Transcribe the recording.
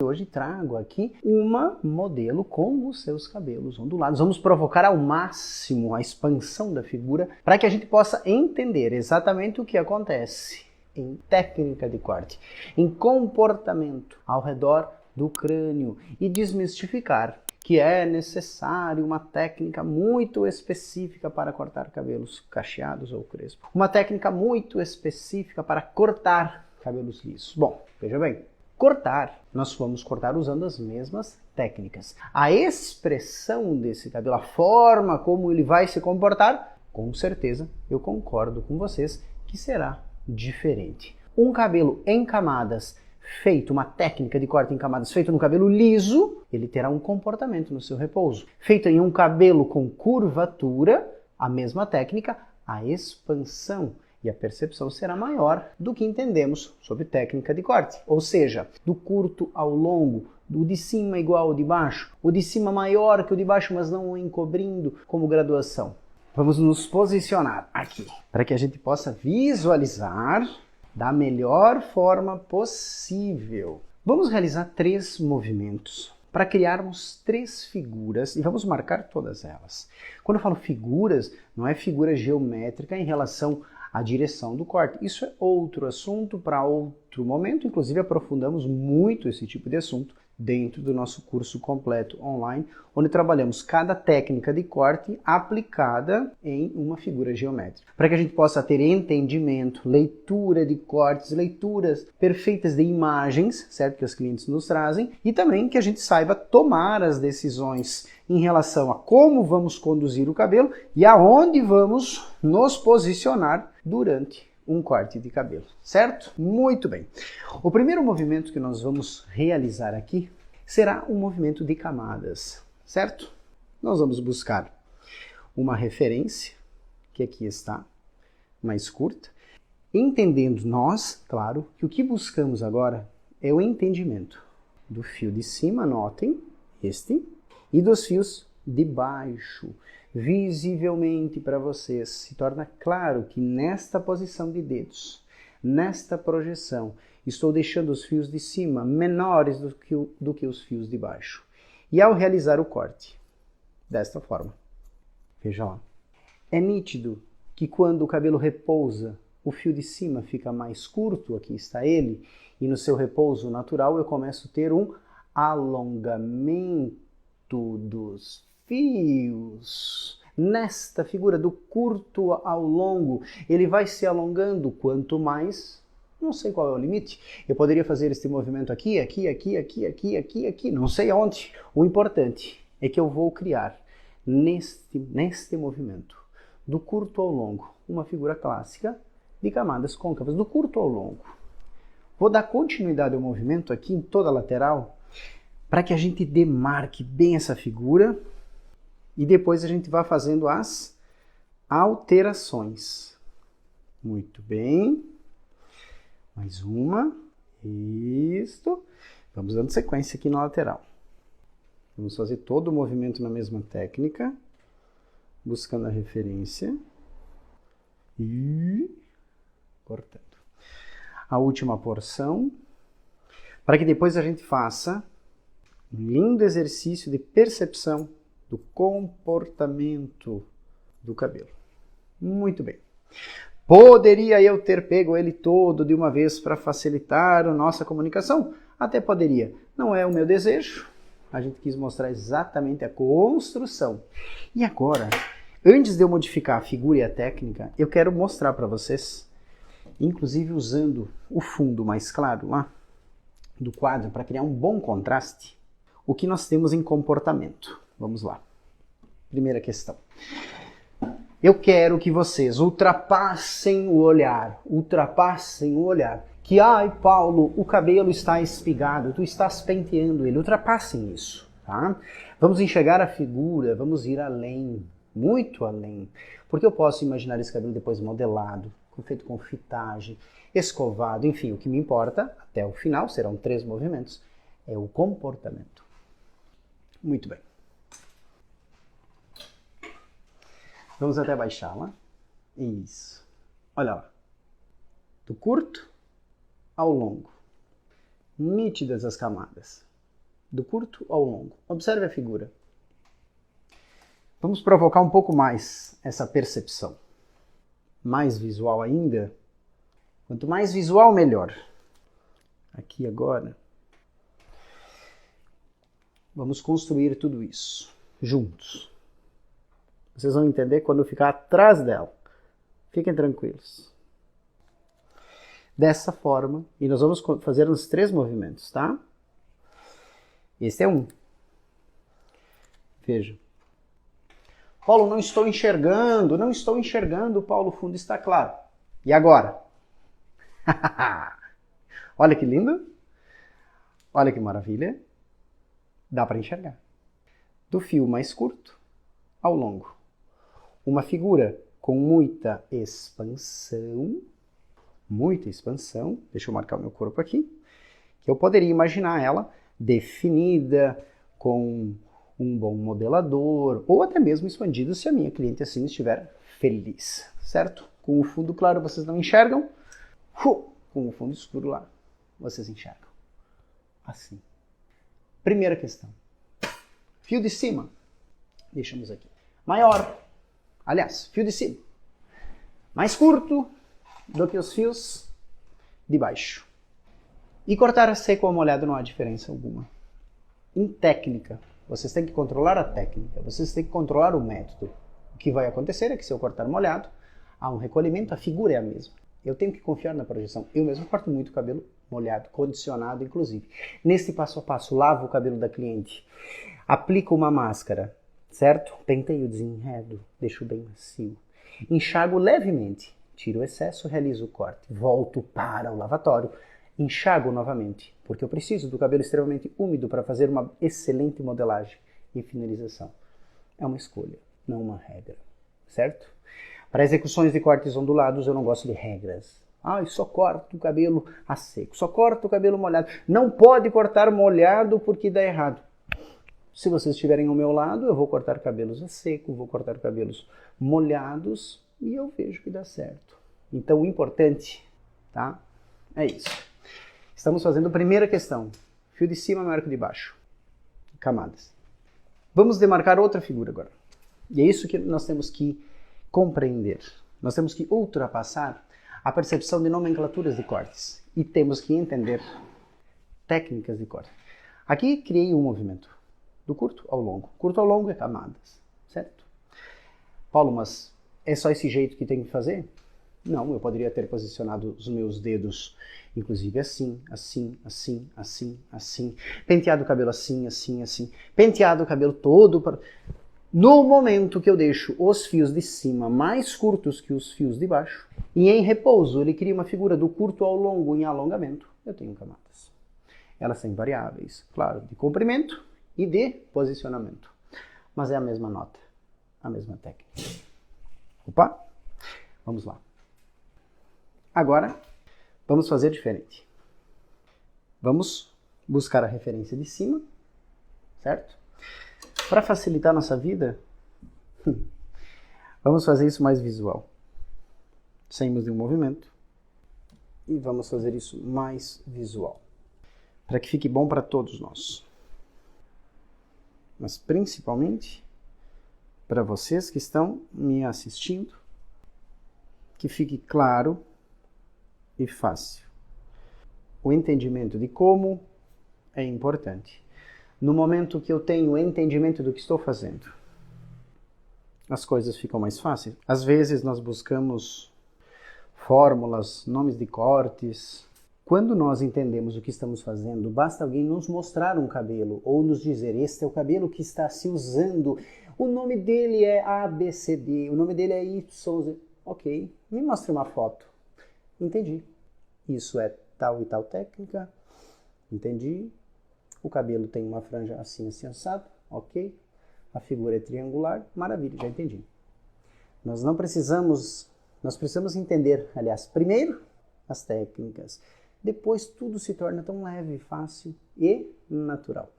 hoje trago aqui uma modelo com os seus cabelos ondulados. Vamos provocar ao máximo a expansão da figura para que a gente possa entender exatamente o que acontece em técnica de corte, em comportamento ao redor do crânio e desmistificar que é necessário uma técnica muito específica para cortar cabelos cacheados ou crespos. Uma técnica muito específica para cortar cabelos lisos. Bom, veja bem, cortar, nós vamos cortar usando as mesmas técnicas. A expressão desse cabelo, a forma como ele vai se comportar, com certeza eu concordo com vocês que será diferente. Um cabelo em camadas feito, uma técnica de corte em camadas feito no cabelo liso, ele terá um comportamento no seu repouso. Feito em um cabelo com curvatura, a mesma técnica, a expansão e a percepção será maior do que entendemos sobre técnica de corte. Ou seja, do curto ao longo, do de cima igual ao de baixo, o de cima maior que o de baixo, mas não o encobrindo como graduação. Vamos nos posicionar aqui, para que a gente possa visualizar da melhor forma possível. Vamos realizar 3 movimentos para criarmos 3 figuras e vamos marcar todas elas. Quando eu falo figuras, não é figura geométrica em relação à direção do corte. Isso é outro assunto para outro momento. Inclusive, aprofundamos muito esse tipo de assunto dentro do nosso curso completo online, onde trabalhamos cada técnica de corte aplicada em uma figura geométrica. Para que a gente possa ter entendimento, leitura de cortes, leituras perfeitas de imagens, certo? Que os clientes nos trazem, e também que a gente saiba tomar as decisões em relação a como vamos conduzir o cabelo e aonde vamos nos posicionar durante um corte de cabelo, certo? Muito bem. O primeiro movimento que nós vamos realizar aqui será um movimento de camadas, certo? Nós vamos buscar uma referência, que aqui está, mais curta, entendendo nós, claro, que o que buscamos agora é o entendimento do fio de cima, notem, este, e dos fios de baixo. Visivelmente para vocês se torna claro que nesta posição de dedos, nesta projeção, estou deixando os fios de cima menores do que os fios de baixo. E ao realizar o corte, desta forma, veja lá, é nítido que quando o cabelo repousa, o fio de cima fica mais curto, aqui está ele, e no seu repouso natural eu começo a ter um alongamento dos fios. Nesta figura do curto ao longo, ele vai se alongando quanto mais, não sei qual é o limite. Eu poderia fazer este movimento aqui, não sei aonde. O importante é que eu vou criar neste movimento, do curto ao longo, uma figura clássica de camadas côncavas, do curto ao longo. Vou dar continuidade ao movimento aqui em toda a lateral, para que a gente demarque bem essa figura e depois a gente vai fazendo as alterações. Muito bem. Mais uma. Isto. Vamos dando sequência aqui na lateral. Vamos fazer todo o movimento na mesma técnica, buscando a referência e cortando. A última porção, para que depois a gente faça um lindo exercício de percepção do comportamento do cabelo. Muito bem. Poderia eu ter pego ele todo de uma vez para facilitar a nossa comunicação? Até poderia. Não é o meu desejo. A gente quis mostrar exatamente a construção. E agora, antes de eu modificar a figura e a técnica, eu quero mostrar para vocês, inclusive usando o fundo mais claro lá do quadro para criar um bom contraste, o que nós temos em comportamento. Vamos lá. Primeira questão. Eu quero que vocês ultrapassem o olhar. Que, ai, Paulo, o cabelo está espigado, tu estás penteando ele. Ultrapassem isso, tá? Vamos enxergar a figura, vamos ir além, muito além. Porque eu posso imaginar esse cabelo depois modelado, feito com fitagem, escovado, enfim, o que me importa, até o final, serão 3 movimentos, é o comportamento. Muito bem. Vamos até baixá-la. Isso. Olha lá. Do curto ao longo. Nítidas as camadas. do curto ao longo. Observe a figura. Vamos provocar um pouco mais essa percepção. Mais visual ainda. Quanto mais visual, melhor. Aqui agora, vamos construir tudo isso juntos. Vocês vão entender quando eu ficar atrás dela. Fiquem tranquilos. Dessa forma, e nós vamos fazer os 3 movimentos, tá? Esse é um. Veja. Paulo, não estou enxergando, Paulo, o fundo está claro. E agora? Olha que lindo. Olha que maravilha. Dá para enxergar. Do fio mais curto ao longo. Uma figura com muita expansão. Deixa eu marcar o meu corpo aqui. Que eu poderia imaginar ela definida, com um bom modelador, ou até mesmo expandido se a minha cliente assim estiver feliz, certo? Com o fundo claro vocês não enxergam, com o fundo escuro lá vocês enxergam. Assim. Primeira questão. Fio de cima. Deixamos aqui. Maior. Aliás, fio de cima. Mais curto do que os fios de baixo. E cortar a seco ou molhado não há diferença alguma. Em técnica, vocês têm que controlar a técnica, vocês têm que controlar o método. O que vai acontecer é que se eu cortar molhado, há um recolhimento, a figura é a mesma. Eu tenho que confiar na projeção. Eu mesmo corto muito cabelo molhado, condicionado inclusive. Nesse passo a passo, lavo o cabelo da cliente, aplico uma máscara, certo? Penteio, desenredo, deixo bem macio. Enxago levemente, tiro o excesso, realizo o corte, volto para o lavatório, enxago novamente, porque eu preciso do cabelo extremamente úmido para fazer uma excelente modelagem e finalização. É uma escolha, não uma regra, certo? Para execuções de cortes ondulados eu não gosto de regras. Eu só corto o cabelo a seco, só corto o cabelo molhado. Não pode cortar molhado porque dá errado. Se vocês estiverem ao meu lado, eu vou cortar cabelos a seco, vou cortar cabelos molhados e eu vejo que dá certo. Então o importante, tá? É isso. Estamos fazendo a primeira questão. Fio de cima maior que de baixo. Camadas. Vamos demarcar outra figura agora. E é isso que nós temos que compreender. Nós temos que ultrapassar a percepção de nomenclaturas de cortes. E temos que entender técnicas de corte. Aqui criei um movimento. Do curto ao longo. Curto ao longo é camadas. Certo? Paulo, mas é só esse jeito que tem que fazer? Não, eu poderia ter posicionado os meus dedos, inclusive assim, assim, assim, assim, assim. Penteado o cabelo assim, assim, assim. Penteado o cabelo todo. No momento que eu deixo os fios de cima mais curtos que os fios de baixo, e em repouso ele cria uma figura do curto ao longo em alongamento, eu tenho camadas. Elas têm variáveis, claro, de comprimento e de posicionamento. Mas é a mesma nota, a mesma técnica. Opa! Vamos lá. Agora, vamos fazer diferente. Vamos buscar a referência de cima, certo? Para facilitar a nossa vida, vamos fazer isso mais visual. Saímos de um movimento e vamos fazer isso mais visual. Para que fique bom para todos nós. Mas principalmente para vocês que estão me assistindo, que fique claro e fácil. O entendimento de como é importante. No momento que eu tenho o entendimento do que estou fazendo, as coisas ficam mais fáceis. Às vezes nós buscamos fórmulas, nomes de cortes. Quando nós entendemos o que estamos fazendo, basta alguém nos mostrar um cabelo ou nos dizer, este é o cabelo que está se usando, o nome dele é ABCD, o nome dele é YZ. Ok, me mostre uma foto. Entendi. Isso é tal e tal técnica. Entendi. O cabelo tem uma franja assim, assim, assado. Ok. A figura é triangular. Maravilha, já entendi. Nós precisamos entender, aliás, primeiro as técnicas. Depois tudo se torna tão leve, fácil e natural.